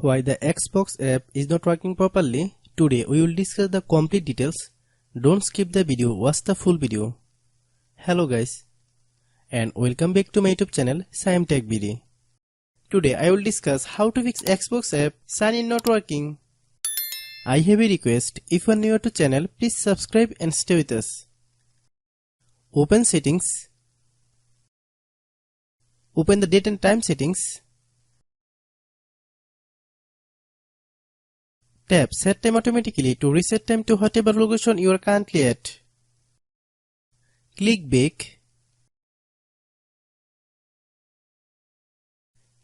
Why the Xbox app is not working properly? Today we will discuss the complete details. Don't skip the video, watch the full video. Hello guys, and welcome back to my YouTube channel Shaem Tech BD. Today I will discuss how to fix Xbox app sign in not working. I have a request, if you are new to channel, please subscribe and stay with us. Open settings. Open the date and time settings. Tap set time automatically to reset time to whatever location you are currently at. Click back.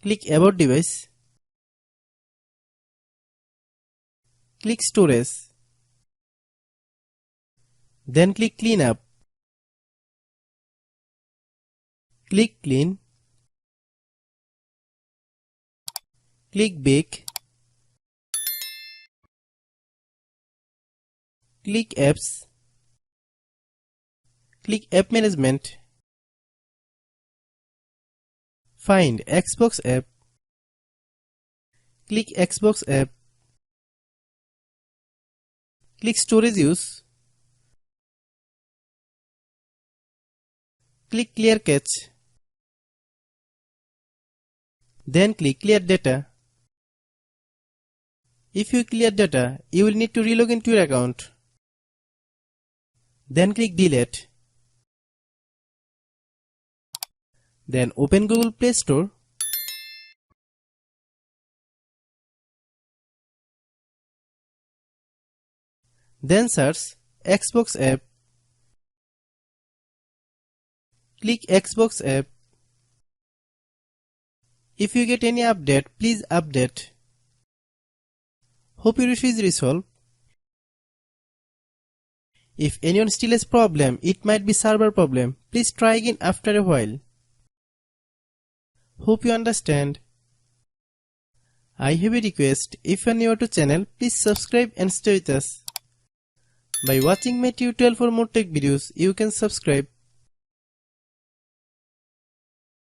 Click about device. Click storage. Then click clean up. Click clean. Click back. Click apps. Click app management. Find Xbox app. Click Xbox app. Click storage use. Click clear cache. Then click clear data. If you clear data, you will need to relog into your account. Then click delete. Then open Google Play Store. Then search Xbox app. Click Xbox app. If you get any update, please update. Hope your issue is resolved. If anyone still has problem, it might be server problem. Please try again after a while. Hope you understand. I have a request, if you are new to channel, please subscribe and stay with us. By watching my tutorial for more tech videos, you can subscribe.